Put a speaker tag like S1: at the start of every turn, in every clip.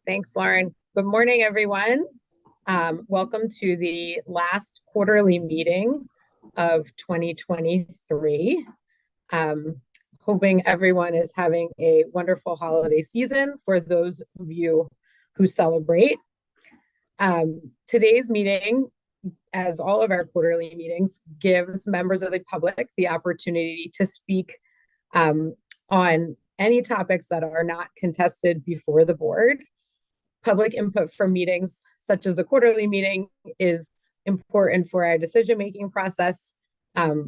S1: Thanks, Lauren. Good morning, everyone. Welcome to the last quarterly meeting of 2023. Hoping everyone is having a wonderful holiday season for those of you who celebrate. Today's meeting, as all of our quarterly meetings, gives members of the public the opportunity to speak on any topics that are not contested before the board. Public input for meetings such as the quarterly meeting is important for our decision-making process.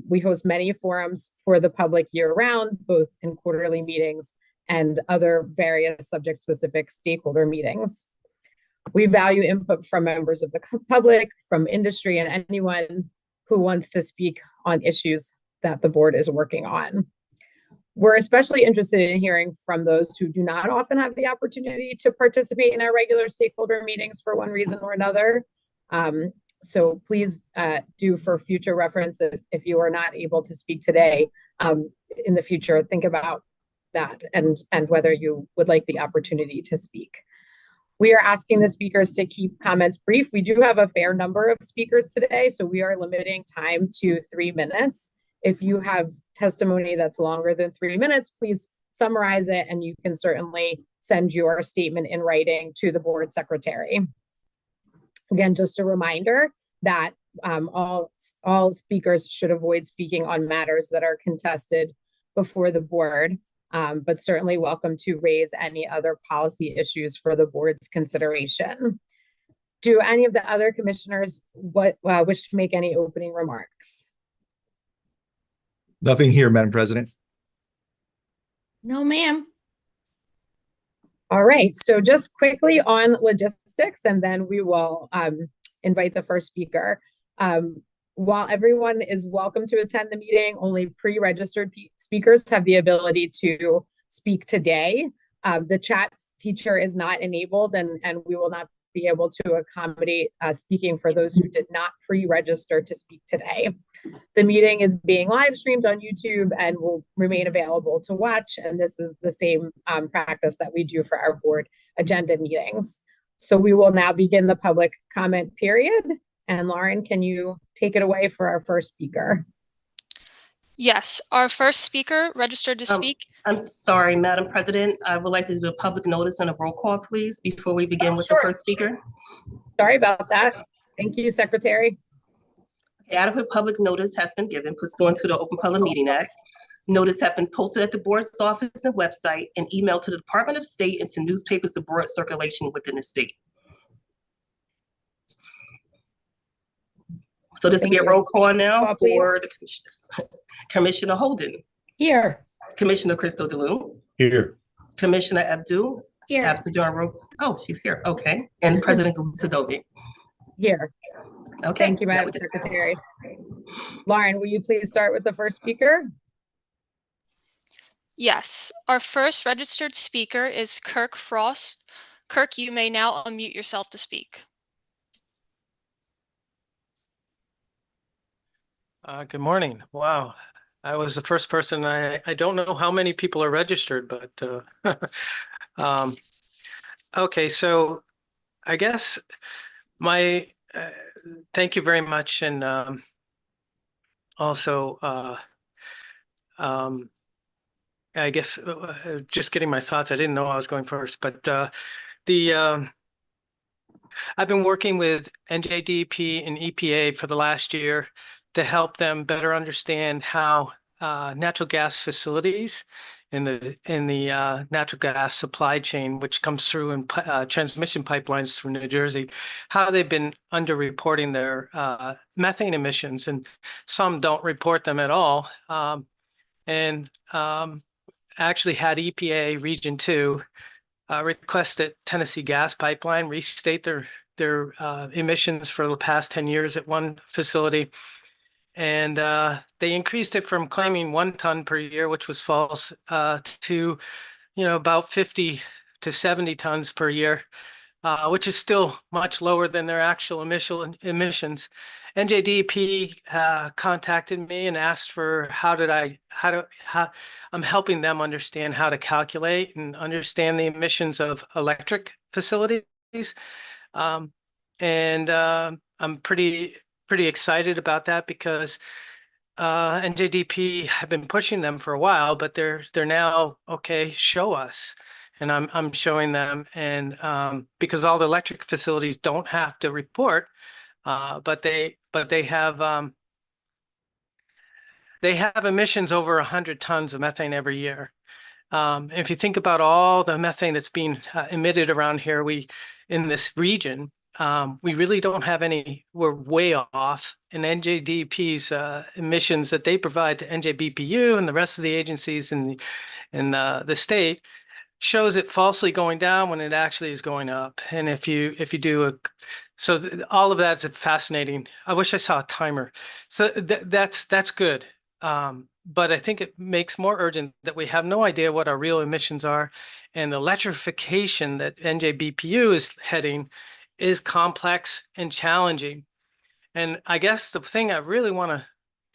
S1: We host many forums for the public year-round, both in quarterly meetings and other various subject-specific stakeholder meetings. We value input from members of the public, from industry, and anyone who wants to speak on issues that the board is working on. We're especially interested in hearing from those who do not often have the opportunity to participate in our regular stakeholder meetings for one reason or another. So please do, for future reference, if you are not able to speak today, in the future, think about that and whether you would like the opportunity to speak. We are asking the speakers to keep comments brief. We do have a fair number of speakers today, so we are limiting time to 3 minutes. If you have testimony that's longer than 3 minutes, please summarize it, and you can certainly send your statement in writing to the board secretary. Again, just a reminder that all speakers should avoid speaking on matters that are contested before the board, but certainly welcome to raise any other policy issues for the board's consideration. Do any of the other commissioners wish to make any opening remarks?
S2: Nothing here, Madam President.
S3: No, ma'am.
S1: All right, so just quickly on logistics, and then we will invite the first speaker. While everyone is welcome to attend the meeting, only pre-registered speakers have the ability to speak today. The chat feature is not enabled, and we will not be able to accommodate speaking for those who did not pre-register to speak today. The meeting is being live streamed on YouTube and will remain available to watch, and this is the same practice that we do for our board agenda meetings. So we will now begin the public comment period, and Lauren, can you take it away for our first speaker?
S4: Yes, our first speaker registered to speak.
S5: I'm sorry, Madam President. I would like to do a public notice and a roll call, please, before we begin with the first speaker.
S1: Sorry about that. Thank you, Secretary.
S5: Adequate public notice has been given pursuant to the Open Public Meeting Act. Notice have been posted at the board's office and website and emailed to the Department of State and to newspapers of broad circulation within the state. So this will be a roll call now for the commissioners. Commissioner Holden.
S3: Here.
S5: Commissioner Crystal DeLune.
S2: Here.
S5: Commissioner Abdul.
S3: Here.
S5: Absent during roll. Oh, she's here. Okay. And President Sadovi.
S1: Here.
S5: Okay.
S1: Thank you, Madam Secretary. Lauren, will you please start with the first speaker?
S4: Yes, our first registered speaker is Kirk Frost. Kirk, you may now unmute yourself to speak.
S6: Good morning. Wow. I was the first person. I don't know how many people are registered, but okay, so I guess my thank you very much. And also, I guess just getting my thoughts. I didn't know I was going first, but I've been working with NJDEP and EPA for the last year to help them better understand how natural gas facilities in the natural gas supply chain, which comes through in transmission pipelines through New Jersey, how they've been underreporting their methane emissions, and some don't report them at all. Actually had EPA Region 2 request that Tennessee Gas Pipeline restate their emissions for the past 10 years at one facility. And they increased it from claiming 1 ton per year, which was false, to about 50 to 70 tons per year. which is still much lower than their actual emissions. NJDEP contacted me and asked for how I'm helping them understand how to calculate and understand the emissions of electric facilities. I'm pretty excited about that because NJDP have been pushing them for a while, but they're now, okay, show us. And I'm showing them, and because all the electric facilities don't have to report, but they have emissions over 100 tons of methane every year. If you think about all the methane that's being emitted around here, in this region, we really don't have any. We're way off. And NJDP's emissions that they provide to NJBPU and the rest of the agencies in the state shows it falsely going down when it actually is going up. And if you do all of that's fascinating. I wish I saw a timer. So that's good. But I think it makes more urgent that we have no idea what our real emissions are, and the electrification that NJBPU is heading is complex and challenging. And I guess the thing I really want to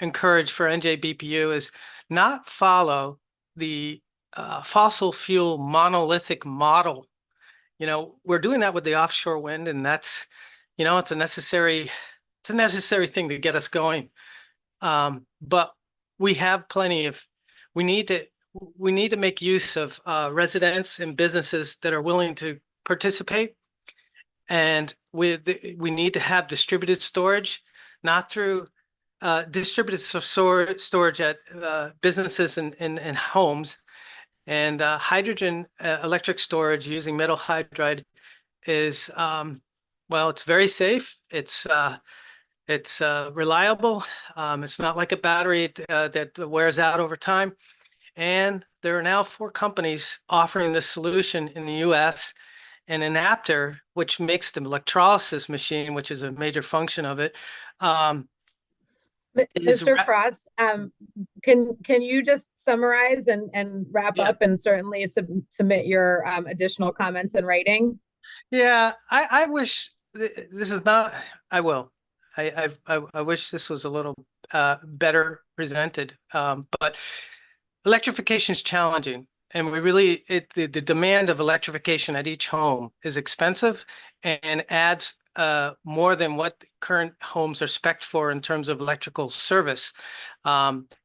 S6: encourage for NJBPU is not follow the fossil fuel monolithic model. We're doing that with the offshore wind, and that's, it's a necessary thing to get us going. But we have plenty of. We need to make use of residents and businesses that are willing to participate, and we need to have distributed storage, not through distributed storage at businesses and homes. And hydrogen electric storage using metal hydride is, it's very safe. It's reliable. It's not like a battery that wears out over time. And there are now 4 companies offering this solution in the US. And Enapter, which makes the electrolysis machine, which is a major function of it.
S1: Mr. Frost, can you just summarize and wrap up, and certainly submit your additional comments in writing?
S6: Yeah, I wish this is not. I will. I wish this was a little better presented. But electrification is challenging, and the demand of electrification at each home is expensive and adds more than what current homes are spec'd for in terms of electrical service.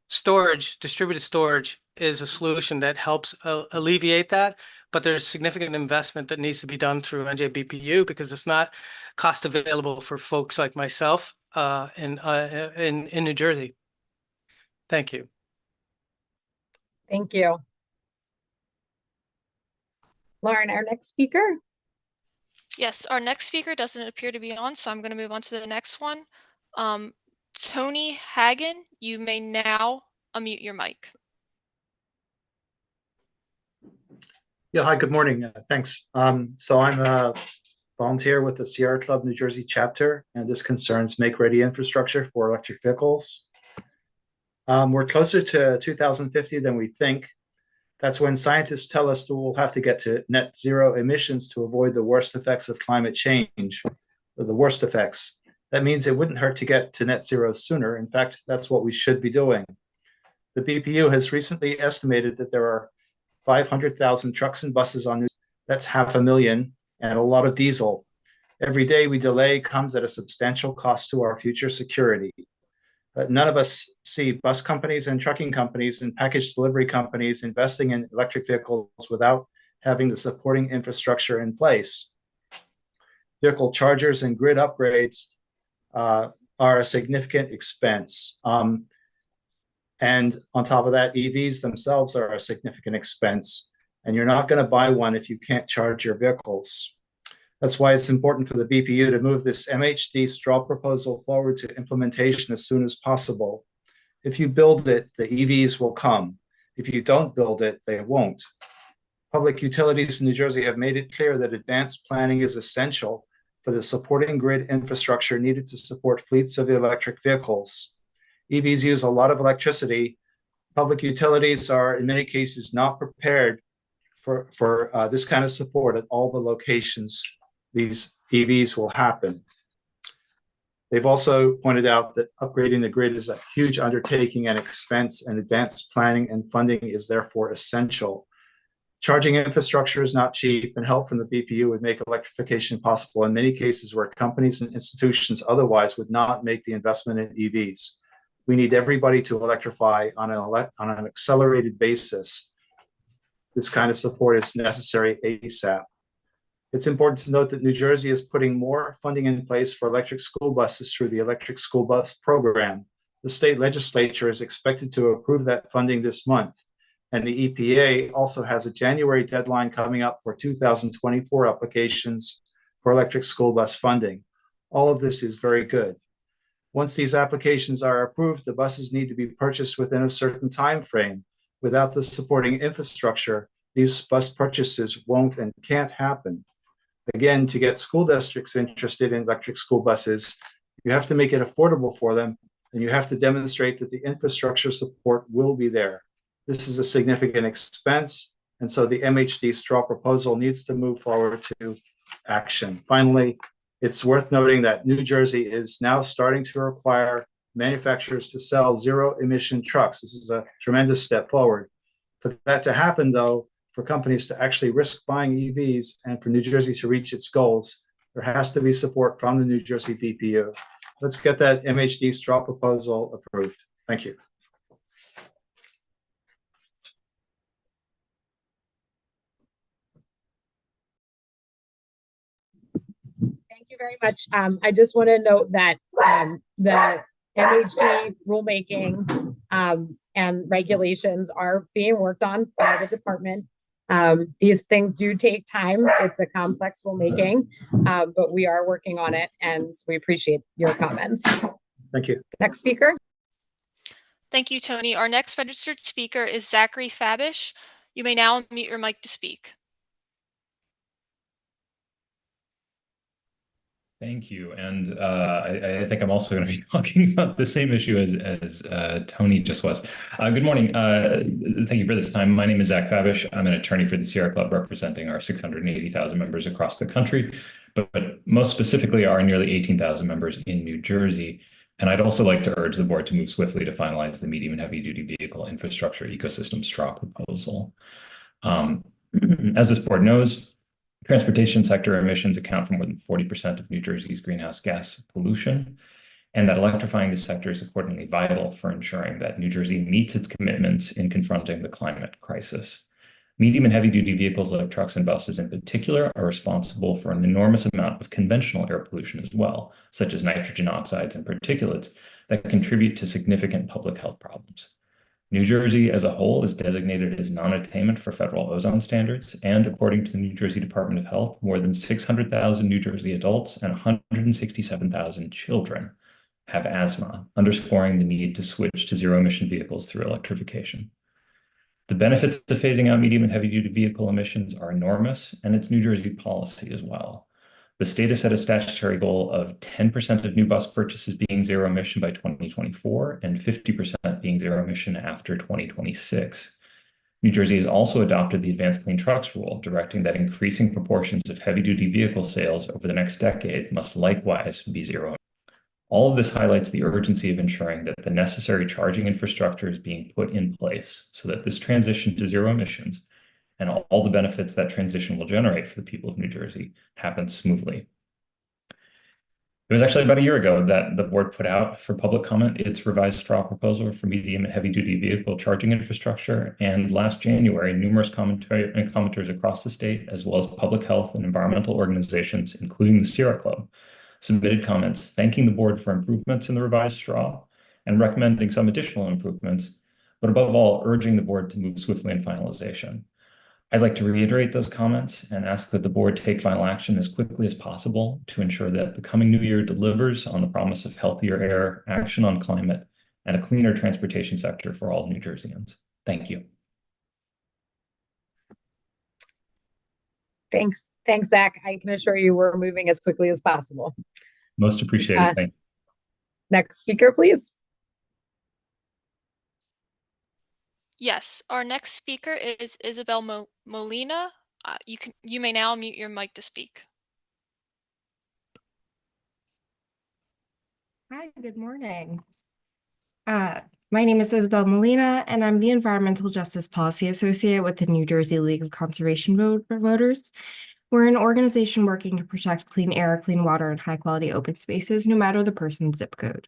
S6: Distributed storage is a solution that helps alleviate that, but there's significant investment that needs to be done through NJBPU because it's not cost available for folks like myself in New Jersey. Thank you.
S1: Thank you. Lauren, our next speaker.
S4: Yes, our next speaker doesn't appear to be on, so I'm going to move on to the next one. Tony Hagen, you may now unmute your mic.
S2: Yeah, hi, good morning. Thanks. So I'm a volunteer with the Sierra Club New Jersey chapter, and this concerns make-ready infrastructure for electric vehicles. We're closer to 2050 than we think. That's when scientists tell us that we'll have to get to net zero emissions to avoid the worst effects of climate change, or the worst effects. That means it wouldn't hurt to get to net zero sooner. In fact, that's what we should be doing. The BPU has recently estimated that there are 500,000 trucks and buses on New Jersey. That's 500,000, and a lot of diesel. Every day we delay comes at a substantial cost to our future security. None of us see bus companies and trucking companies and package delivery companies investing in electric vehicles without having the supporting infrastructure in place. Vehicle chargers and grid upgrades are a significant expense. And on top of that, EVs themselves are a significant expense. And you're not going to buy one if you can't charge your vehicles. That's why it's important for the BPU to move this MHD straw proposal forward to implementation as soon as possible. If you build it, the EVs will come. If you don't build it, they won't. Public utilities in New Jersey have made it clear that advanced planning is essential for the supporting grid infrastructure needed to support fleets of electric vehicles. EVs use a lot of electricity. Public utilities are, in many cases, not prepared for this kind of support at all the locations these EVs will happen. They've also pointed out that upgrading the grid is a huge undertaking and expense, and advanced planning and funding is therefore essential. Charging infrastructure is not cheap, and help from the BPU would make electrification possible in many cases where companies and institutions otherwise would not make the investment in EVs. We need everybody to electrify on an accelerated basis. This kind of support is necessary ASAP. It's important to note that New Jersey is putting more funding in place for electric school buses through the Electric School Bus Program. The state legislature is expected to approve that funding this month, and the EPA also has a January deadline coming up for 2024 applications for electric school bus funding. All of this is very good. Once these applications are approved, the buses need to be purchased within a certain time frame. Without the supporting infrastructure, these bus purchases won't and can't happen. Again, to get school districts interested in electric school buses, you have to make it affordable for them, and you have to demonstrate that the infrastructure support will be there. This is a significant expense, and so the MHD straw proposal needs to move forward to action. Finally, it's worth noting that New Jersey is now starting to require manufacturers to sell zero-emission trucks. This is a tremendous step forward. For that to happen, though, for companies to actually risk buying EVs and for New Jersey to reach its goals, there has to be support from the New Jersey BPU. Let's get that MHD straw proposal approved. Thank you.
S1: Thank you very much. I just want to note that the MHD rulemaking and regulations are being worked on by the department. These things do take time. It's a complex rulemaking, but we are working on it, and we appreciate your comments.
S2: Thank you.
S1: Next speaker.
S4: Thank you, Tony. Our next registered speaker is Zachary Fabish. You may now unmute your mic to speak.
S7: Thank you. And I think I'm also going to be talking about the same issue as Tony just was. Good morning. Thank you for this time. My name is Zach Fabish. I'm an attorney for the Sierra Club representing our 680,000 members across the country, but most specifically our nearly 18,000 members in New Jersey. And I'd also like to urge the board to move swiftly to finalize the medium and heavy duty vehicle infrastructure ecosystem straw proposal. As this board knows, transportation sector emissions account for more than 40% of New Jersey's greenhouse gas pollution, and that electrifying the sector is accordingly vital for ensuring that New Jersey meets its commitments in confronting the climate crisis. Medium and heavy-duty vehicles like trucks and buses in particular are responsible for an enormous amount of conventional air pollution as well, such as nitrogen oxides and particulates that contribute to significant public health problems. New Jersey as a whole is designated as non-attainment for federal ozone standards, and according to the New Jersey Department of Health, more than 600,000 New Jersey adults and 167,000 children have asthma, underscoring the need to switch to zero-emission vehicles through electrification. The benefits of phasing out medium and heavy-duty vehicle emissions are enormous, and it's New Jersey policy as well. The state has set a statutory goal of 10% of new bus purchases being zero emission by 2024 and 50% being zero emission after 2026. New Jersey has also adopted the Advanced Clean Trucks rule, directing that increasing proportions of heavy-duty vehicle sales over the next decade must likewise be zero. All of this highlights the urgency of ensuring that the necessary charging infrastructure is being put in place so that this transition to zero emissions and all the benefits that transition will generate for the people of New Jersey happens smoothly. It was actually about a year ago that the board put out for public comment its revised straw proposal for medium and heavy-duty vehicle charging infrastructure, and last January, numerous commenters across the state, as well as public health and environmental organizations, including the Sierra Club, submitted comments thanking the board for improvements in the revised straw and recommending some additional improvements, but above all, urging the board to move swiftly in finalization. I'd like to reiterate those comments and ask that the board take final action as quickly as possible to ensure that the coming new year delivers on the promise of healthier air, action on climate, and a cleaner transportation sector for all New Jerseyans. Thank you.
S1: Thanks, Zach. I can assure you we're moving as quickly as possible.
S7: Most appreciated. Thank you.
S1: Next speaker, please.
S4: Yes, our next speaker is Isabel Molina. You may now mute your mic to speak.
S8: Hi, good morning. My name is Isabel Molina, and I'm the Environmental Justice Policy Associate with the New Jersey League of Conservation Voters. We're an organization working to protect clean air, clean water, and high-quality open spaces, no matter the person's zip code.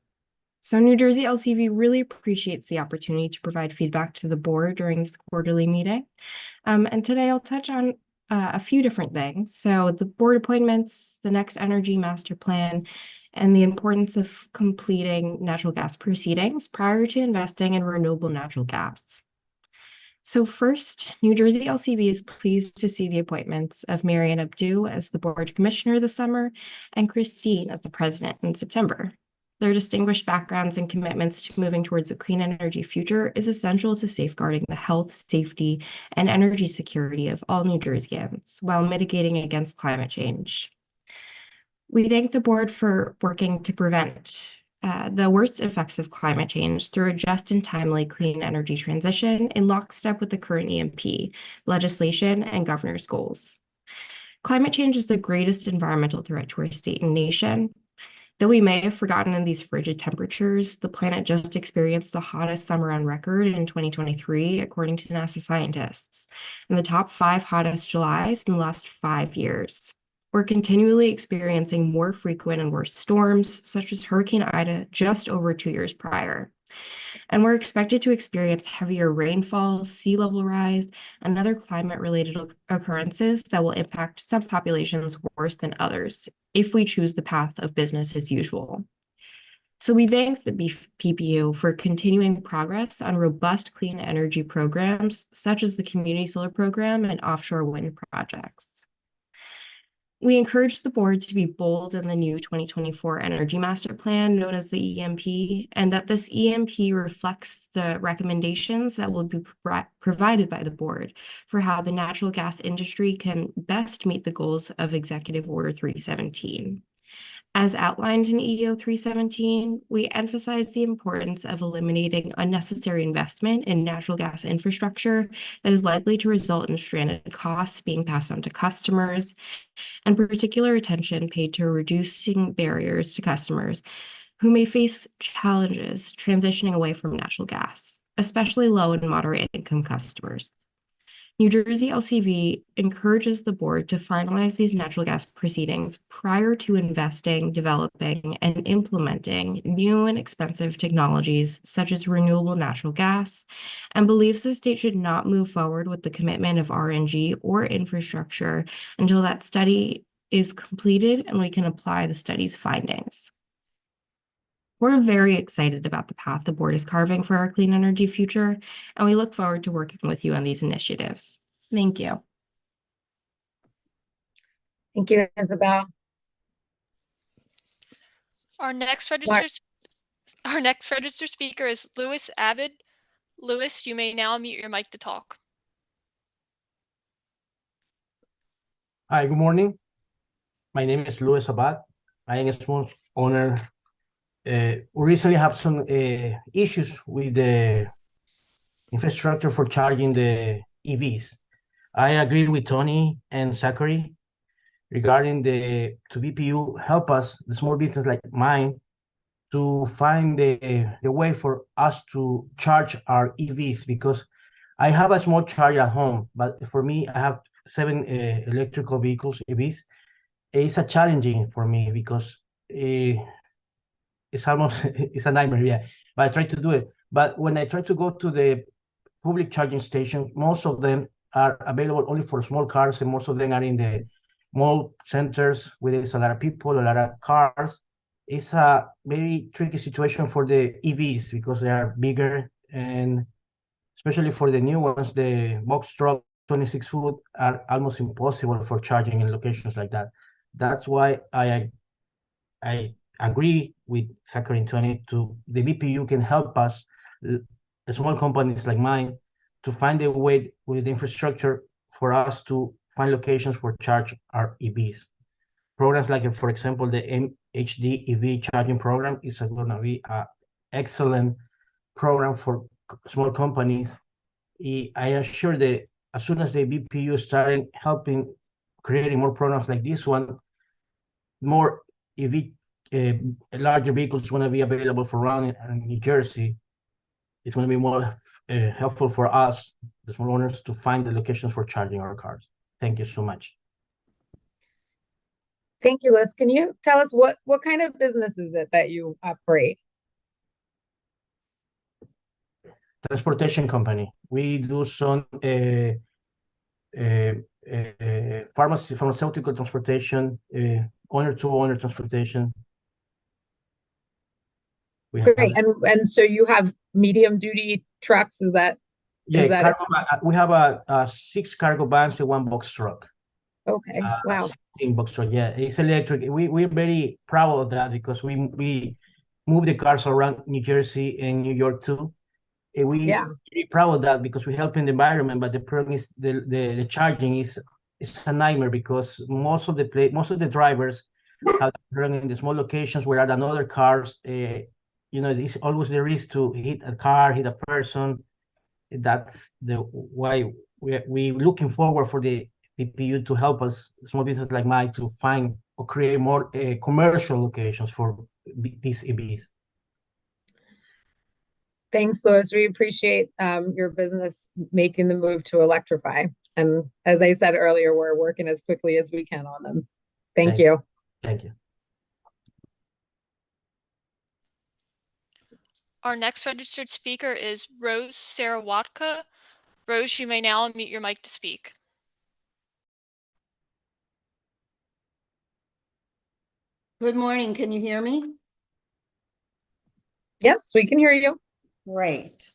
S8: So New Jersey LCV really appreciates the opportunity to provide feedback to the board during this quarterly meeting. And today I'll touch on a few different things. So the board appointments, the next energy master plan, and the importance of completing natural gas proceedings prior to investing in renewable natural gas. So first, New Jersey LCV is pleased to see the appointments of Marianne Abdu as the board commissioner this summer and Christine as the president in September. Their distinguished backgrounds and commitments to moving towards a clean energy future is essential to safeguarding the health, safety, and energy security of all New Jerseyans while mitigating against climate change. We thank the board for working to prevent the worst effects of climate change through a just and timely clean energy transition in lockstep with the current EMP legislation and governor's goals. Climate change is the greatest environmental threat to our state and nation. Though we may have forgotten in these frigid temperatures, the planet just experienced the hottest summer on record in 2023, according to NASA scientists, and the top 5 hottest Julys in the last 5 years. We're continually experiencing more frequent and worse storms, such as Hurricane Ida just over 2 years prior. And we're expected to experience heavier rainfall, sea level rise, and other climate-related occurrences that will impact some populations worse than others if we choose the path of business as usual. So we thank the PPU for continuing progress on robust clean energy programs, such as the Community Solar Program and offshore wind projects. We encourage the board to be bold in the new 2024 Energy Master Plan, known as the EMP, and that this EMP reflects the recommendations that will be provided by the board for how the natural gas industry can best meet the goals of Executive Order 317. As outlined in EO 317, we emphasize the importance of eliminating unnecessary investment in natural gas infrastructure that is likely to result in stranded costs being passed on to customers, and particular attention paid to reducing barriers to customers who may face challenges transitioning away from natural gas, especially low and moderate income customers. New Jersey LCV encourages the board to finalize these natural gas proceedings prior to investing, developing, and implementing new and expensive technologies such as renewable natural gas, and believes the state should not move forward with the commitment of RNG or infrastructure until that study is completed and we can apply the study's findings. We're very excited about the path the board is carving for our clean energy future, and we look forward to working with you on these initiatives. Thank you.
S1: Thank you, Isabel.
S4: Our next registered speaker is Louis Abbott. Louis, you may now mute your mic to talk.
S9: Hi, good morning. My name is Louis Abad. I am a small owner. We recently have some issues with the infrastructure for charging the EVs. I agree with Tony and Zachary regarding the BPU help us, the small business like mine, to find the way for us to charge our EVs, because I have a small charger at home, but for me, I have 7 electrical vehicles, EVs. It's a challenging for me because it's almost, it's a nightmare, yeah. But I try to do it. But when I try to go to the public charging station, most of them are available only for small cars, and most of them are in the mall centers where there's a lot of people, a lot of cars. It's a very tricky situation for the EVs because they are bigger, and especially for the new ones, the box truck 26 foot are almost impossible for charging in locations like that. That's why I agree with Zachary and Tony to the BPU can help us, small companies like mine, to find a way with the infrastructure for us to find locations for charge our EVs. Programs like, for example, the MHD EV charging program is going to be an excellent program for small companies. I am sure that as soon as the BPU started helping creating more programs like this one, more EV larger vehicles going to be available for running in New Jersey, it's going to be more helpful for us, the small owners, to find the locations for charging our cars. Thank you so much.
S1: Thank you, Liz. Can you tell us what kind of business is it that you operate?
S9: Transportation company. We do some pharmaceutical transportation, owner-to-owner transportation. We have,
S1: Great. And so you have medium duty trucks, is that?
S9: yeah,
S1: is that
S9: cargo, we have a 6 cargo vans and 1 box truck.
S1: Okay, wow.
S9: 16 box truck, yeah, it's electric. We're very proud of that because we move the cars around New Jersey and New York too. And we really proud of that because we're helping the environment, but the problem is the charging is a nightmare because most of the drivers have running in the small locations where there are other cars. You know, it's always the risk to hit a car, hit a person. That's why we're looking forward for the PPU to help us, small business like mine, to find or create more commercial locations for these EVs.
S1: Thanks, Louis. We appreciate your business making the move to electrify. And as I said earlier, we're working as quickly as we can on them. Thank you.
S9: Thank you.
S4: Our next registered speaker is Rose Sarawatka. Rose, you may now unmute your mic to speak.
S3: Good morning. Can you hear me?
S1: Yes, we can hear you.
S3: Great.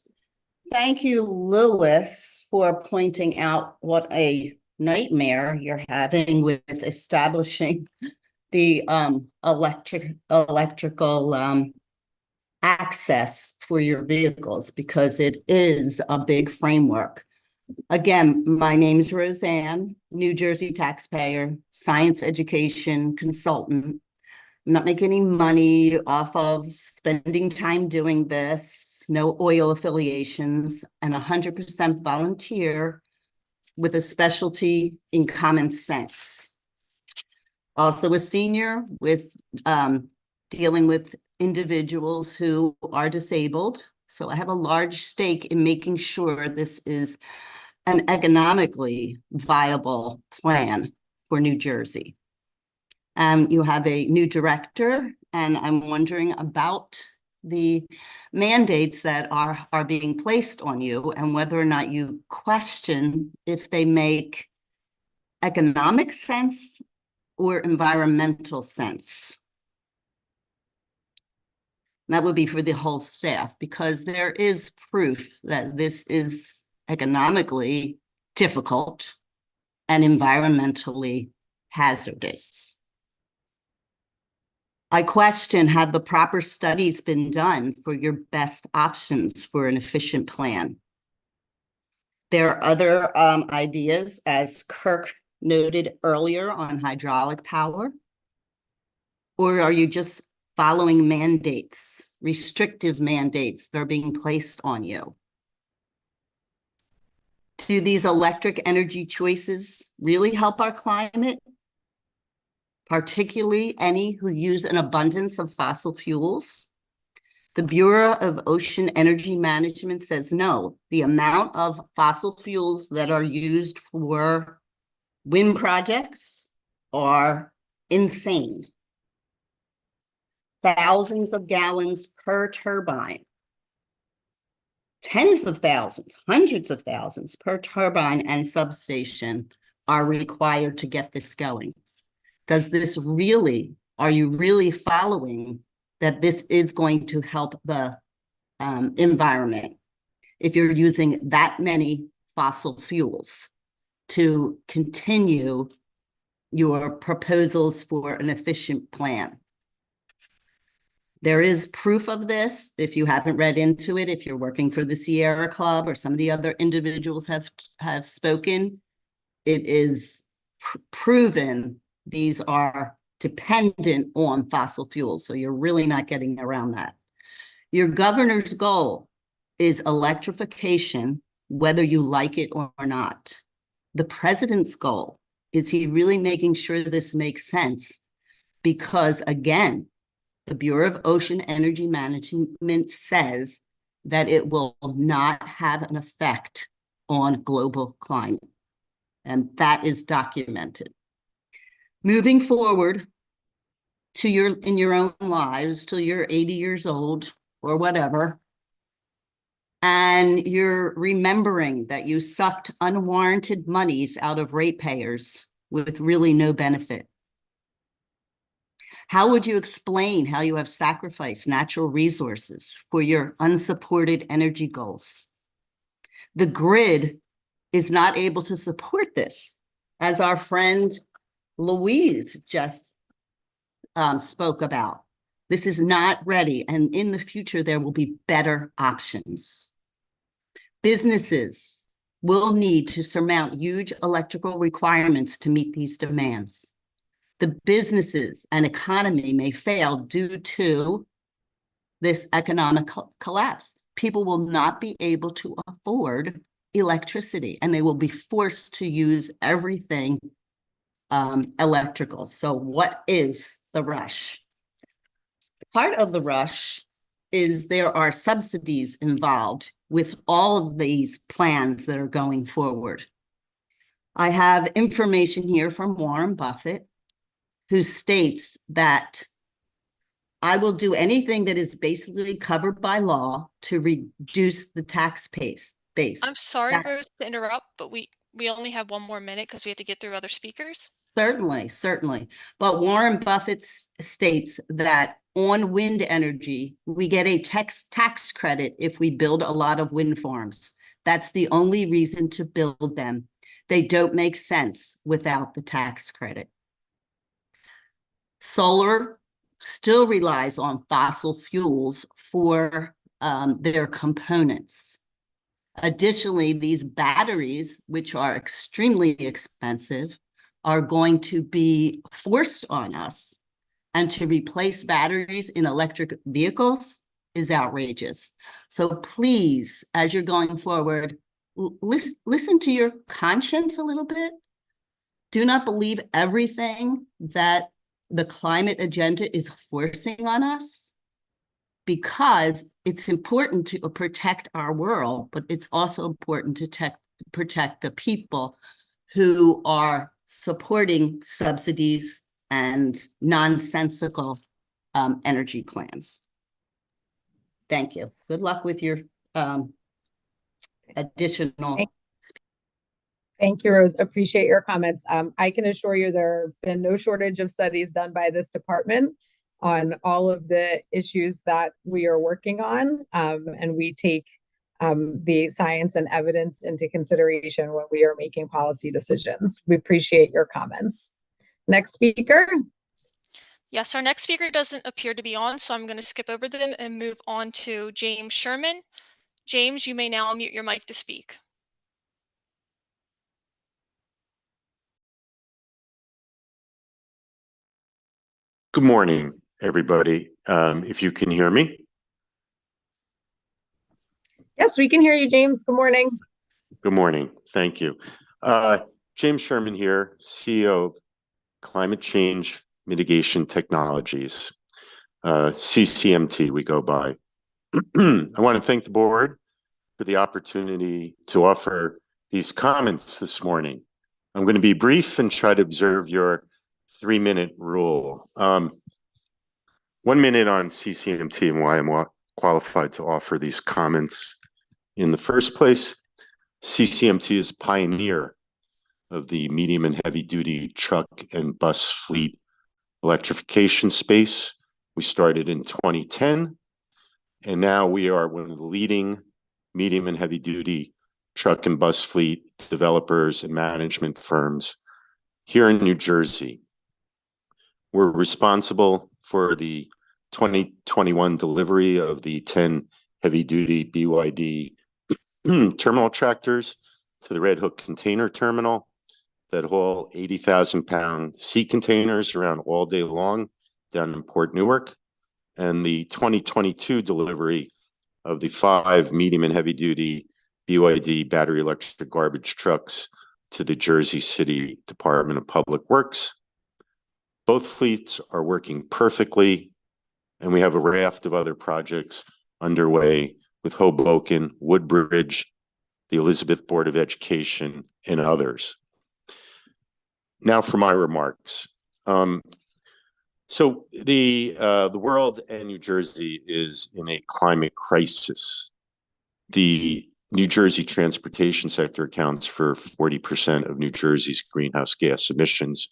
S3: Thank you, Louis, for pointing out what a nightmare you're having with establishing the electrical access for your vehicles, because it is a big framework. Again, my name is Roseanne, New Jersey taxpayer, science education consultant. I'm not making any money off of spending time doing this, no oil affiliations, and 100% volunteer with a specialty in common sense. Also a senior with dealing with individuals who are disabled. So I have a large stake in making sure this is an economically viable plan for New Jersey. You have a new director, and I'm wondering about the mandates that are being placed on you and whether or not you question if they make economic sense or environmental sense. That would be for the whole staff, because there is proof that this is economically difficult and environmentally hazardous. I question, have the proper studies been done for your best options for an efficient plan? There are other ideas, as Kirk noted earlier, on hydraulic power. Or are you just following mandates, restrictive mandates that are being placed on you? Do these electric energy choices really help our climate? Particularly any who use an abundance of fossil fuels? The Bureau of Ocean Energy Management says no. The amount of fossil fuels that are used for wind projects are insane. Thousands of gallons per turbine. Tens of thousands, hundreds of thousands per turbine and substation are required to get this going. Does this really, are you really following that this is going to help the environment if you're using that many fossil fuels to continue your proposals for an efficient plan? There is proof of this. If you haven't read into it, if you're working for the Sierra Club or some of the other individuals have spoken, it is proven these are dependent on fossil fuels. So you're really not getting around that. Your governor's goal is electrification, whether you like it or not. The president's goal, is he really making sure this makes sense? Because again, the Bureau of Ocean Energy Management says that it will not have an effect on global climate. And that is documented. Moving forward in your own lives till you're 80 years old or whatever, and you're remembering that you sucked unwarranted monies out of ratepayers with really no benefit. How would you explain how you have sacrificed natural resources for your unsupported energy goals? The grid is not able to support this, as our friend Louise just spoke about. This is not ready, and in the future, there will be better options. Businesses will need to surmount huge electrical requirements to meet these demands. The businesses and economy may fail due to this economic collapse. People will not be able to afford electricity, and they will be forced to use everything electrical. So what is the rush? Part of the rush is there are subsidies involved with all of these plans that are going forward. I have information here from Warren Buffett, who states that I will do anything that is basically covered by law to reduce the tax base.
S4: I'm sorry, Rose, to interrupt, but we only have 1 more minute because we have to get through other speakers.
S3: Certainly. But Warren Buffett states that on wind energy, we get a tax credit if we build a lot of wind farms. That's the only reason to build them. They don't make sense without the tax credit. Solar still relies on fossil fuels for their components. Additionally, these batteries, which are extremely expensive, are going to be forced on us. And to replace batteries in electric vehicles is outrageous. So please, as you're going forward, listen to your conscience a little bit. Do not believe everything that the climate agenda is forcing on us, because it's important to protect our world, but it's also important to protect the people who are supporting subsidies and nonsensical energy plans. Thank you. Good luck with your additional.
S1: Thank you, Rose. Appreciate your comments. I can assure you there have been no shortage of studies done by this department on all of the issues that we are working on, and we take the science and evidence into consideration when we are making policy decisions. We appreciate your comments. Next speaker.
S4: Yes, our next speaker doesn't appear to be on, so I'm going to skip over them and move on to James Sherman. James, you may now unmute your mic to speak.
S10: Good morning, everybody. If you can hear me.
S1: Yes, we can hear you, James. Good morning.
S10: Good morning. Thank you. James Sherman here, CEO of Climate Change Mitigation Technologies, CCMT we go by. I want to thank the board for the opportunity to offer these comments this morning. I'm going to be brief and try to observe your 3-minute rule. 1 minute on CCMT and why I'm qualified to offer these comments. In the first place, CCMT is a pioneer of the medium and heavy duty truck and bus fleet electrification space. We started in 2010, and now we are one of the leading medium and heavy duty truck and bus fleet developers and management firms here in New Jersey. We're responsible for the 2021 delivery of the 10 heavy-duty BYD terminal tractors to the Red Hook Container Terminal that haul 80,000-pound sea containers around all day long down in Port Newark, and the 2022 delivery of the 5 medium and heavy-duty BYD battery electric garbage trucks to the Jersey City Department of Public Works. Both fleets are working perfectly. And we have a raft of other projects underway with Hoboken, Woodbridge, the Elizabeth Board of Education, and others. Now for my remarks. So the world and New Jersey is in a climate crisis. The New Jersey transportation sector accounts for 40% of New Jersey's greenhouse gas emissions.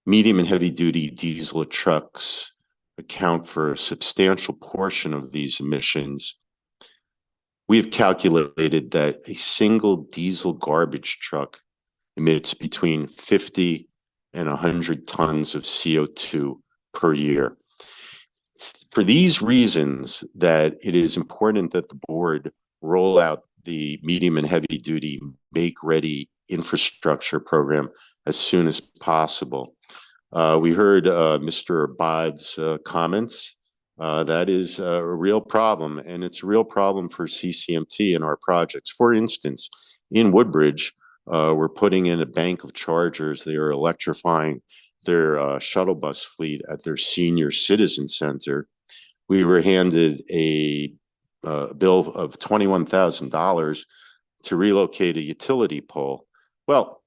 S10: Medium and heavy duty diesel trucks account for a substantial portion of these emissions. We have calculated that a single diesel garbage truck emits between 50 and 100 tons of CO2 per year. It's for these reasons that it is important that the board roll out the medium and heavy duty make ready infrastructure program as soon as possible. We heard Mr. Abad's comments. That is a real problem, and it's a real problem for CCMT and our projects. For instance, in Woodbridge, we're putting in a bank of chargers. They are electrifying their shuttle bus fleet at their senior citizen center. We were handed a bill of $21,000 to relocate a utility pole. Well,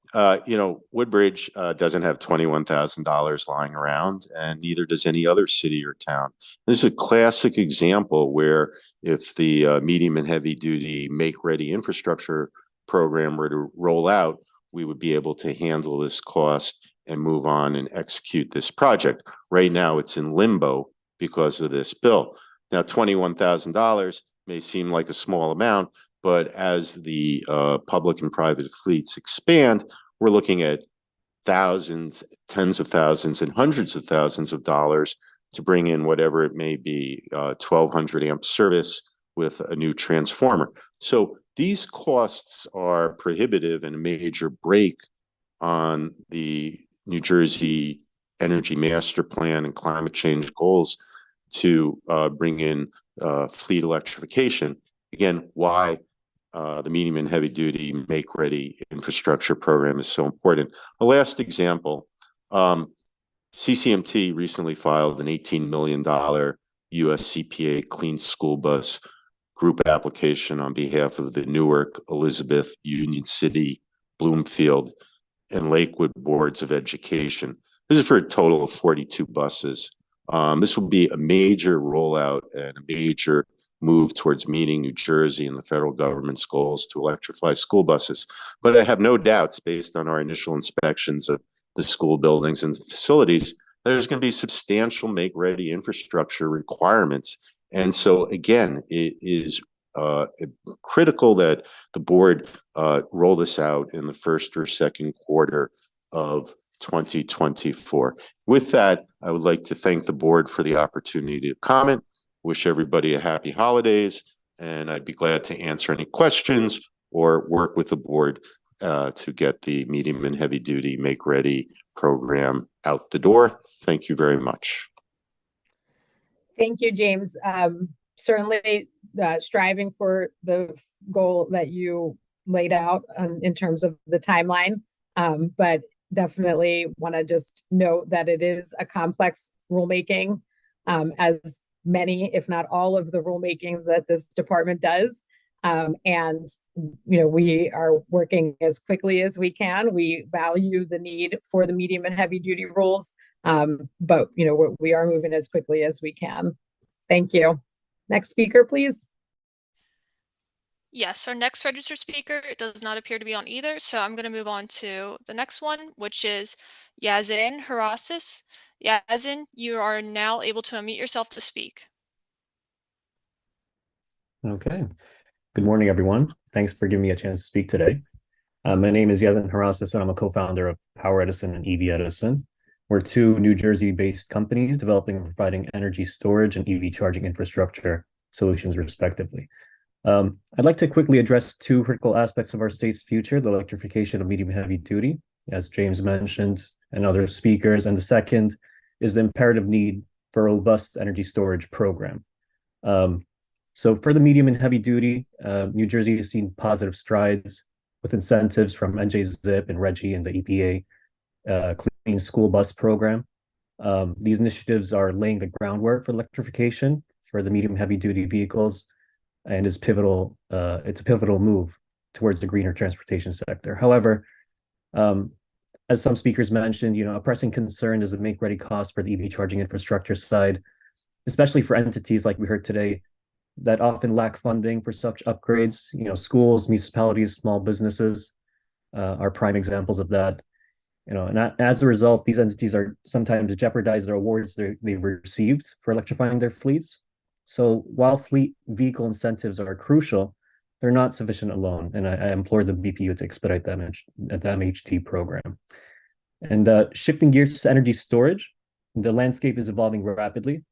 S10: Woodbridge doesn't have $21,000 lying around, and neither does any other city or town. This is a classic example where if the medium and heavy duty make ready infrastructure program were to roll out, we would be able to handle this cost and move on and execute this project. Right now, it's in limbo because of this bill. Now, $21,000 may seem like a small amount, but as the public and private fleets expand, we're looking at thousands, tens of thousands, and hundreds of thousands of dollars to bring in whatever it may be, 1,200 amp service with a new transformer. So these costs are prohibitive and a major break on the New Jersey Energy Master Plan and climate change goals to bring in fleet electrification. Again, why the medium and heavy duty make ready infrastructure program is so important. A last example, CCMT recently filed an $18 million US EPA Clean School Bus group application on behalf of the Newark, Elizabeth, Union City, Bloomfield, and Lakewood boards of education. This is for a total of 42 buses. This will be a major rollout and a major move towards meeting New Jersey and the federal government's goals to electrify school buses. But I have no doubts, based on our initial inspections of the school buildings and facilities, there's going to be substantial make-ready infrastructure requirements. And so, again, it is critical that the board roll this out in the first or second quarter of 2024. With that, I would like to thank the board for the opportunity to comment. Wish everybody a happy holidays, and I'd be glad to answer any questions or work with the board to get the medium and heavy duty make ready program out the door. Thank you very much.
S1: Thank you, James. Certainly striving for the goal that you laid out in terms of the timeline, but definitely want to just note that it is a complex rulemaking, as many, if not all, of the rulemakings that this department does. And, we are working as quickly as we can. We value the need for the medium and heavy duty rules, but, we are moving as quickly as we can. Thank you. Next speaker, please.
S4: Yes, our next registered speaker does not appear to be on either, so I'm going to move on to the next one, which is Yazan Harasis. Yazan, you are now able to unmute yourself to speak.
S11: Okay. Good morning, everyone. Thanks for giving me a chance to speak today. My name is Yazan Harasis, and I'm a co-founder of Power Edison and EV Edison. We're two New Jersey-based companies developing and providing energy storage and EV charging infrastructure solutions, respectively. I'd like to quickly address two critical aspects of our state's future: the electrification of medium and heavy duty, as James mentioned, and other speakers. And the second is the imperative need for a robust energy storage program. So for the medium and heavy duty, New Jersey has seen positive strides with incentives from NJZIP and RGGI and the EPA Clean School Bus program. These initiatives are laying the groundwork for electrification for the medium heavy duty vehicles and is pivotal. It's a pivotal move towards the greener transportation sector. However, as some speakers mentioned, a pressing concern is the make-ready cost for the EV charging infrastructure side, especially for entities like we heard today that often lack funding for such upgrades. Schools, municipalities, small businesses are prime examples of that. And as a result, these entities are sometimes jeopardize their awards they've received for electrifying their fleets. So while fleet vehicle incentives are crucial, they're not sufficient alone. And I implore the BPU to expedite the MHD program. And shifting gears to energy storage, the landscape is evolving rapidly.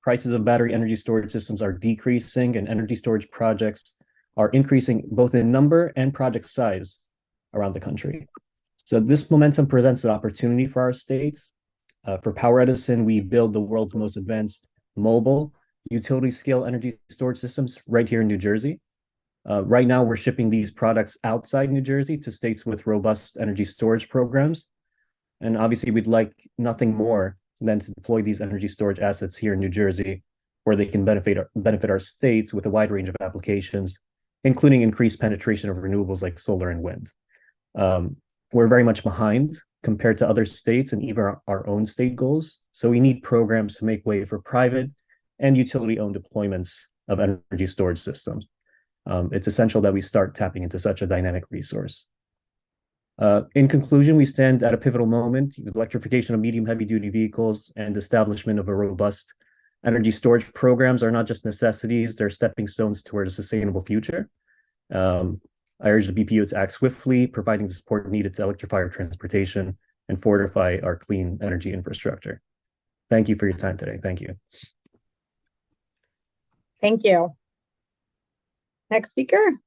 S11: Prices of battery energy storage systems are decreasing, and energy storage projects are increasing both in number and project size around the country. So this momentum presents an opportunity for our state. For Power Edison, we build the world's most advanced mobile utility scale energy storage systems right here in New Jersey. Right now, we're shipping these products outside New Jersey to states with robust energy storage programs. And obviously, we'd like nothing more than to deploy these energy storage assets here in New Jersey, where they can benefit our states with a wide range of applications, including increased penetration of renewables like solar and wind. We're very much behind compared to other states and even our own state goals. So we need programs to make way for private and utility-owned deployments of energy storage systems. It's essential that we start tapping into such a dynamic resource. In conclusion, we stand at a pivotal moment with electrification of medium heavy-duty vehicles and establishment of a robust energy storage programs are not just necessities, they're stepping stones toward a sustainable future. I urge the BPU to act swiftly, providing the support needed to electrify our transportation and fortify our clean energy infrastructure. Thank you for your time today. Thank you.
S1: Thank you. Next speaker.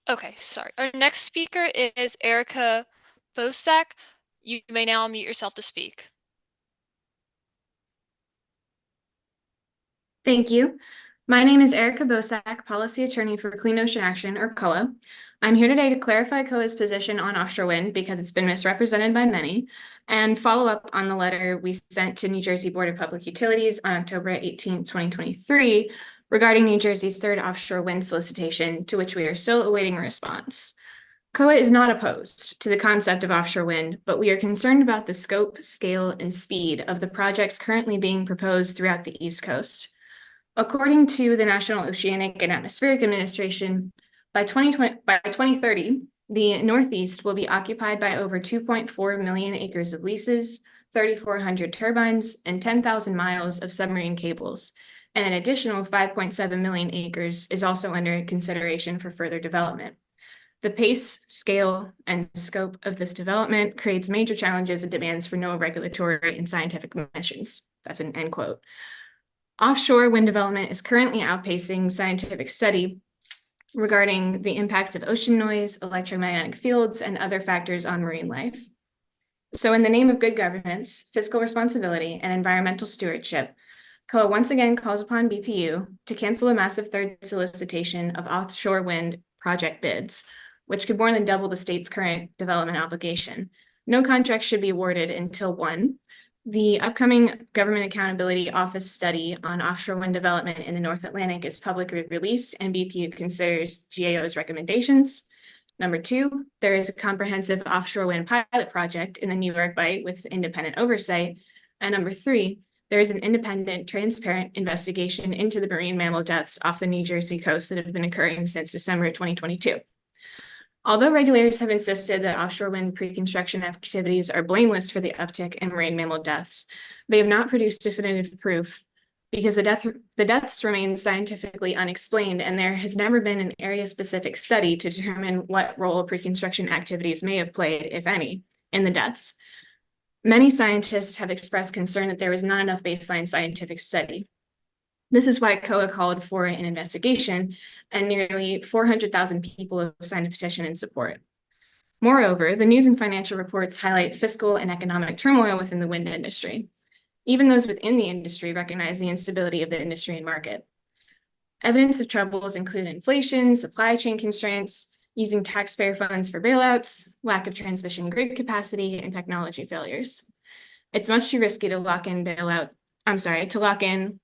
S4: Okay, sorry. Our next speaker is Erica Bosak. You may now unmute yourself to speak.
S8: Thank you. My name is Erica Bosak, Policy Attorney for Clean Ocean Action, or COA. I'm here today to clarify COA's position on offshore wind because it's been misrepresented by many, and follow up on the letter we sent to New Jersey Board of Public Utilities on October 18, 2023, regarding New Jersey's third offshore wind solicitation, to which we are still awaiting a response. COA is not opposed to the concept of offshore wind, but we are concerned about the scope, scale, and speed of the projects currently being proposed throughout the East Coast. According to the National Oceanic and Atmospheric Administration, by 2030, the Northeast will be occupied by over 2.4 million acres of leases, 3,400 turbines, and 10,000 miles of submarine cables. And an additional 5.7 million acres is also under consideration for further development. The pace, scale, and scope of this development creates major challenges and demands for no regulatory and scientific missions. That's an end quote. Offshore wind development is currently outpacing scientific study regarding the impacts of ocean noise, electromagnetic fields, and other factors on marine life. So in the name of good governance, fiscal responsibility, and environmental stewardship, COA once again calls upon BPU to cancel a massive third solicitation of offshore wind project bids, which could more than double the state's current development obligation. No contract should be awarded until 1, the upcoming Government Accountability Office study on offshore wind development in the North Atlantic is publicly released, and BPU considers GAO's recommendations. Number 2, there is a comprehensive offshore wind pilot project in the New York Bight with independent oversight. And number 3, there is an independent, transparent investigation into the marine mammal deaths off the New Jersey coast that have been occurring since December 2022. Although regulators have insisted that offshore wind pre-construction activities are blameless for the uptick in marine mammal deaths, they have not produced definitive proof because the deaths remain scientifically unexplained, and there has never been an area-specific study to determine what role pre-construction activities may have played, if any, in the deaths. Many scientists have expressed concern that there was not enough baseline scientific study. This is why COA called for an investigation, and nearly 400,000 people have signed a petition in support. Moreover, the news and financial reports highlight fiscal and economic turmoil within the wind industry. Even those within the industry recognize the instability of the industry and market. Evidence of troubles include inflation, supply chain constraints, using taxpayer funds for bailouts, lack of transmission grid capacity, and technology failures. It's much too risky to lock in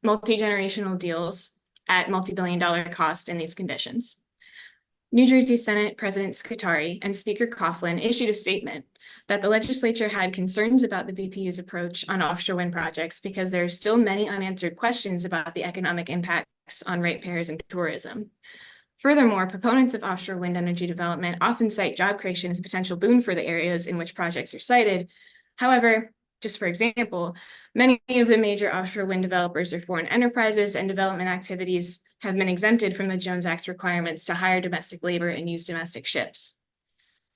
S8: multi-generational deals at multi-billion-dollar cost in these conditions. New Jersey Senate President Scutari and Speaker Coughlin issued a statement that the legislature had concerns about the BPU's approach on offshore wind projects because there are still many unanswered questions about the economic impacts on ratepayers and tourism. Furthermore, proponents of offshore wind energy development often cite job creation as a potential boon for the areas in which projects are sited. However, just for example, many of the major offshore wind developers are foreign enterprises, and development activities have been exempted from the Jones Act's requirements to hire domestic labor and use domestic ships.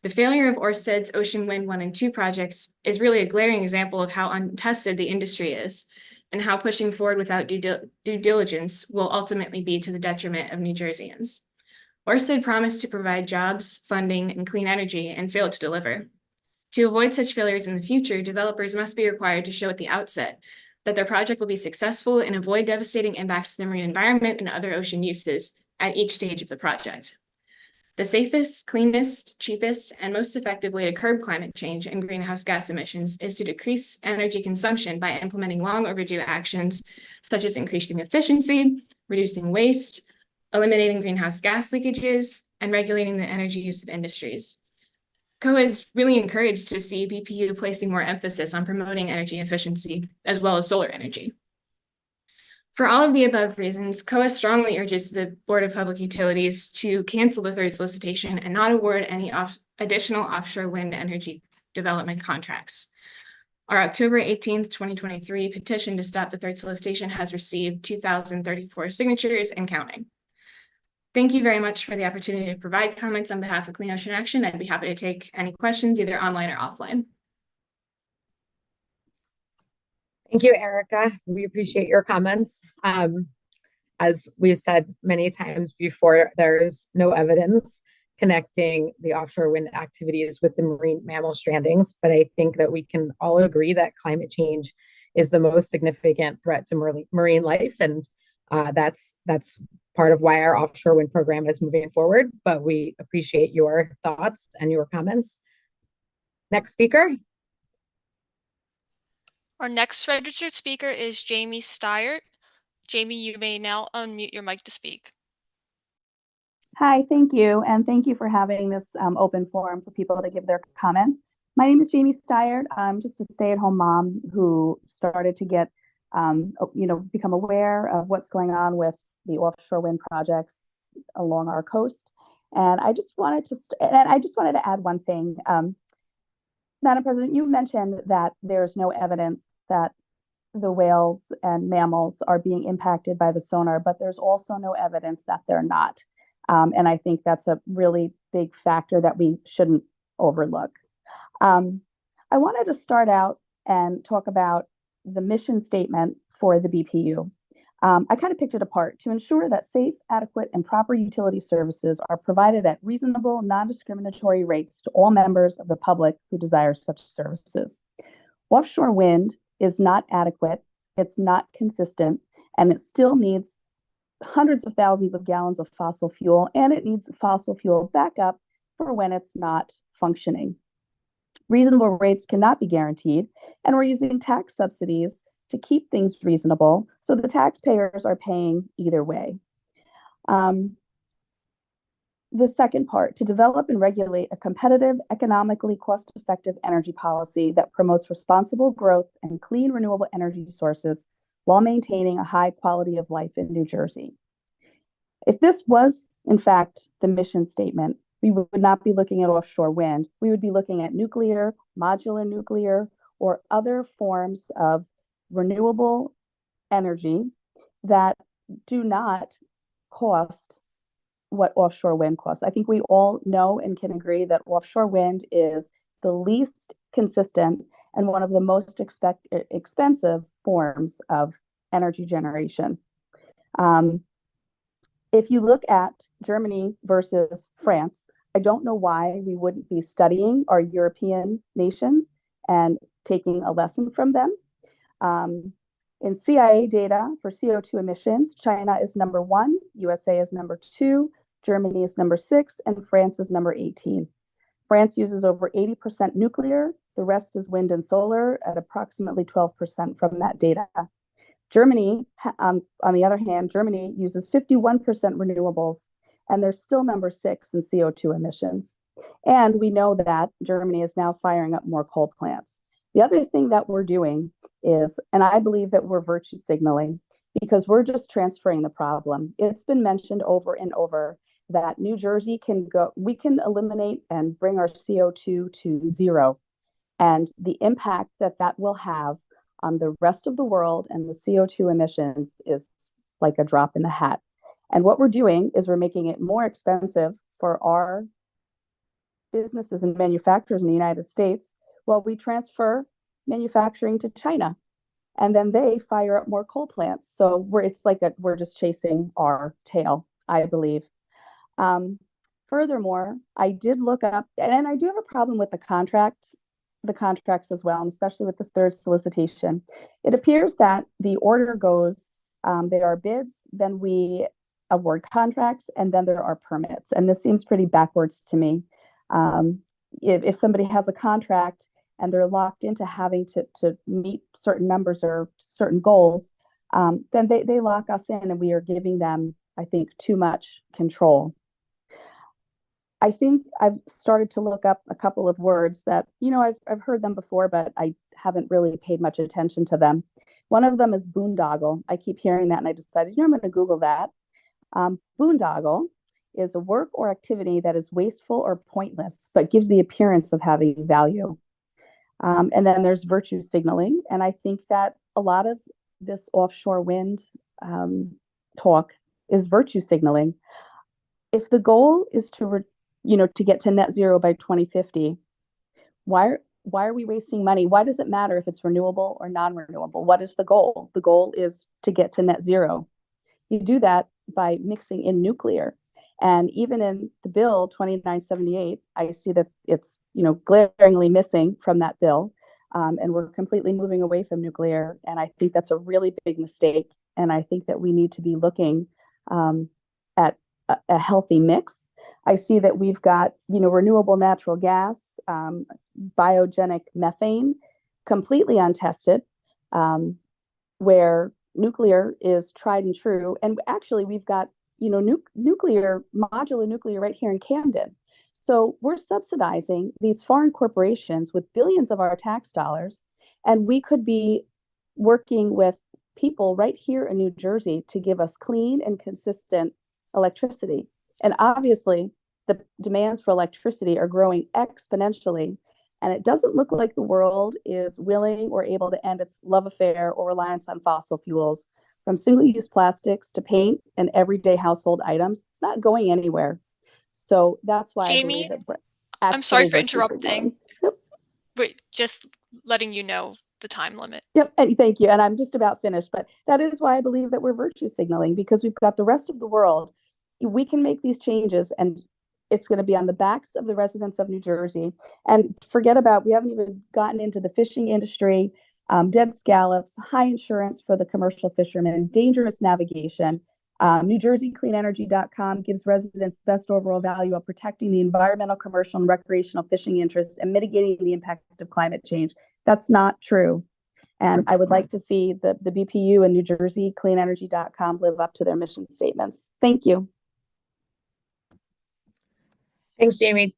S8: The failure of Ørsted's Ocean Wind 1 and 2 projects is really a glaring example of how untested the industry is and how pushing forward without due diligence will ultimately be to the detriment of New Jerseyans. Ørsted promised to provide jobs, funding, and clean energy and failed to deliver. To avoid such failures in the future, developers must be required to show at the outset that their project will be successful and avoid devastating impacts to the marine environment and other ocean uses at each stage of the project. The safest, cleanest, cheapest, and most effective way to curb climate change and greenhouse gas emissions is to decrease energy consumption by implementing long overdue actions such as increasing efficiency, reducing waste, eliminating greenhouse gas leakages, and regulating the energy use of industries. COA is really encouraged to see BPU placing more emphasis on promoting energy efficiency as well as solar energy. For all of the above reasons, COA strongly urges the Board of Public Utilities to cancel the third solicitation and not award any additional offshore wind energy development contracts. Our October 18th, 2023 petition to stop the third solicitation has received 2,034 signatures and counting. Thank you very much for the opportunity to provide comments on behalf of Clean Ocean Action. I'd be happy to take any questions either online or offline.
S1: Thank you, Erica. We appreciate your comments. As we've said many times before, there's no evidence connecting the offshore wind activities with the marine mammal strandings, but I think that we can all agree that climate change is the most significant threat to marine life, and that's part of why our offshore wind program is moving forward, but we appreciate your thoughts and your comments. Next speaker.
S4: Our next registered speaker is Jamie Stiert. Jamie, you may now unmute your mic to speak.
S12: Hi, thank you. And thank you for having this open forum for people to give their comments. My name is Jamie Stiert. I'm just a stay-at-home mom who started to get, become aware of what's going on with the offshore wind projects along our coast. And I just wanted to add one thing. Madam President, you mentioned that there's no evidence that the whales and mammals are being impacted by the sonar, but there's also no evidence that they're not. And I think that's a really big factor that we shouldn't overlook. I wanted to start out and talk about the mission statement for the BPU. I kind of picked it apart to ensure that safe, adequate, and proper utility services are provided at reasonable, non-discriminatory rates to all members of the public who desire such services. Offshore wind is not adequate, it's not consistent, and it still needs hundreds of thousands of gallons of fossil fuel, and it needs fossil fuel backup for when it's not functioning. Reasonable rates cannot be guaranteed, and we're using tax subsidies to keep things reasonable, so the taxpayers are paying either way. The second part, to develop and regulate a competitive, economically cost-effective energy policy that promotes responsible growth and clean renewable energy sources while maintaining a high quality of life in New Jersey. If this was, in fact, the mission statement, we would not be looking at offshore wind. We would be looking at nuclear, modular nuclear, or other forms of renewable energy that do not cost what offshore wind costs. I think we all know and can agree that offshore wind is the least consistent and one of the most expensive forms of energy generation. If you look at Germany versus France, I don't know why we wouldn't be studying our European nations and taking a lesson from them. In CIA data for CO2 emissions, China is number 1, USA is number 2, Germany is number 6, and France is number 18. France uses over 80% nuclear. The rest is wind and solar at approximately 12% from that data. Germany, on the other hand, Germany uses 51% renewables, and they're still number 6 in CO2 emissions. And we know that Germany is now firing up more coal plants. The other thing that we're doing is, and I believe that we're virtue signaling, because we're just transferring the problem. It's been mentioned over and over that New Jersey we can eliminate and bring our CO2 to zero. And the impact that that will have on the rest of the world and the CO2 emissions is like a drop in the hat. And what we're doing is we're making it more expensive for our businesses and manufacturers in the United States while we transfer manufacturing to China. And then they fire up more coal plants. So we're just chasing our tail, I believe. Furthermore, I did look up, and I do have a problem with the contracts as well, and especially with this third solicitation. It appears that the order goes, there are bids, then we award contracts, and then there are permits. And this seems pretty backwards to me. If somebody has a contract and they're locked into having to meet certain numbers or certain goals, then they lock us in, and we are giving them, I think, too much control. I think I've started to look up a couple of words that, I've heard them before, but I haven't really paid much attention to them. One of them is boondoggle. I keep hearing that, and I decided, I'm going to Google that. Boondoggle is a work or activity that is wasteful or pointless, but gives the appearance of having value. And then there's virtue signaling. And I think that a lot of this offshore wind talk is virtue signaling. If the goal is to get to net zero by 2050, why are we wasting money? Why does it matter if it's renewable or non-renewable? What is the goal? The goal is to get to net zero. You do that by mixing in nuclear. And even in the bill 2978, I see that it's, glaringly missing from that bill. And we're completely moving away from nuclear. And I think that's a really big mistake. And I think that we need to be looking at a healthy mix. I see that we've got, renewable natural gas, biogenic methane, completely untested, where nuclear is tried and true. And actually, we've got, nuclear, modular nuclear right here in Camden. So we're subsidizing these foreign corporations with billions of our tax dollars. And we could be working with people right here in New Jersey to give us clean and consistent electricity. And obviously, the demands for electricity are growing exponentially. And it doesn't look like the world is willing or able to end its love affair or reliance on fossil fuels, from single-use plastics to paint and everyday household items. It's not going anywhere. So that's why
S4: Jamie,
S12: I believe that
S4: I'm sorry for interrupting. Yep. Wait, just letting you know the time limit.
S12: Yep, and thank you. And I'm just about finished, but that is why I believe that we're virtue signaling, because we've got the rest of the world. We can make these changes, and it's going to be on the backs of the residents of New Jersey. And forget about, we haven't even gotten into the fishing industry, dead scallops, high insurance for the commercial fishermen, dangerous navigation. NewJerseyCleanEnergy.com gives residents best overall value of protecting the environmental, commercial, and recreational fishing interests and mitigating the impact of climate change. That's not true. And I would like to see the BPU and NewJerseyCleanEnergy.com live up to their mission statements. Thank you.
S1: Thanks, Jamie.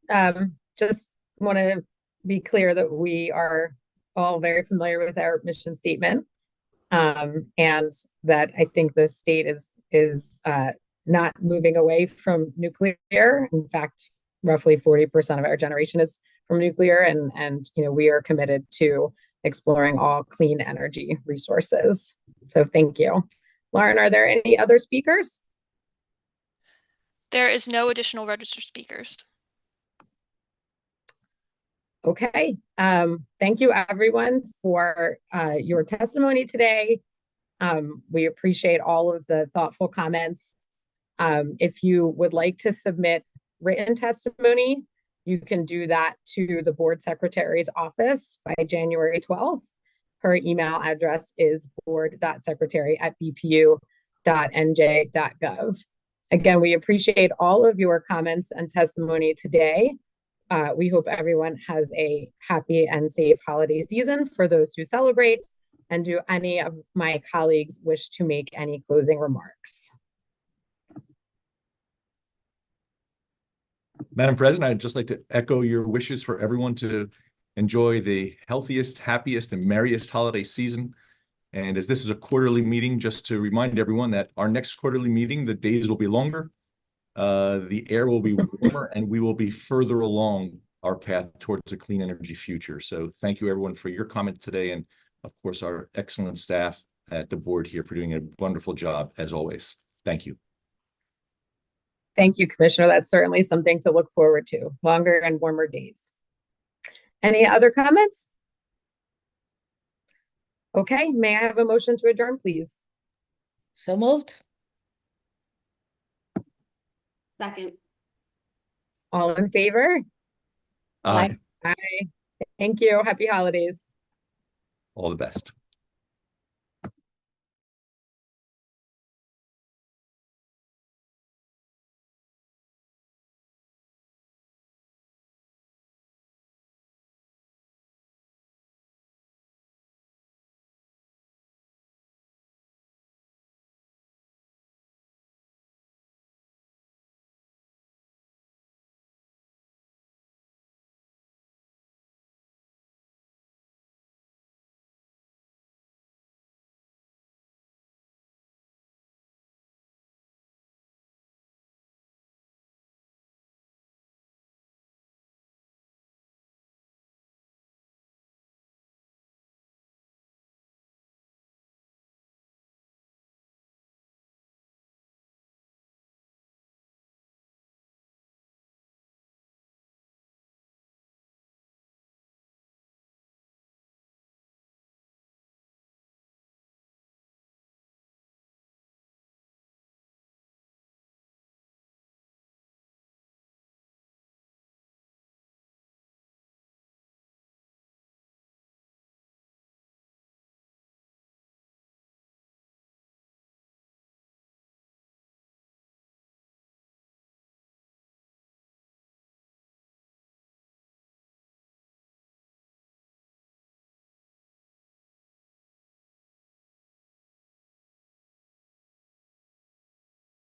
S1: Just want to be clear that we are all very familiar with our mission statement, and that I think the state is not moving away from nuclear. In fact, roughly 40% of our generation is from nuclear, and we are committed to exploring all clean energy resources. So thank you. Lauren, are there any other speakers?
S4: There is no additional registered speakers.
S1: Okay. Thank you, everyone, for your testimony today. We appreciate all of the thoughtful comments. If you would like to submit written testimony, you can do that to the board secretary's office by January 12th. Her email address is board.secretary@bpu.nj.gov. Again, we appreciate all of your comments and testimony today. We hope everyone has a happy and safe holiday season for those who celebrate. And do any of my colleagues wish to make any closing remarks?
S13: Madam President, I'd just like to echo your wishes for everyone to enjoy the healthiest, happiest, and merriest holiday season. And as this is a quarterly meeting, just to remind everyone that our next quarterly meeting, the days will be longer, the air will be warmer, and we will be further along our path towards a clean energy future. So thank you, everyone, for your comment today. And of course, our excellent staff at the board here for doing a wonderful job, as always. Thank you.
S1: Thank you, Commissioner. That's certainly something to look forward to, longer and warmer days. Any other comments? Okay, may I have a motion to adjourn, please?
S3: So moved.
S14: Second.
S1: All in favor?
S13: Aye.
S1: Aye. Thank you. Happy holidays.
S13: All the best.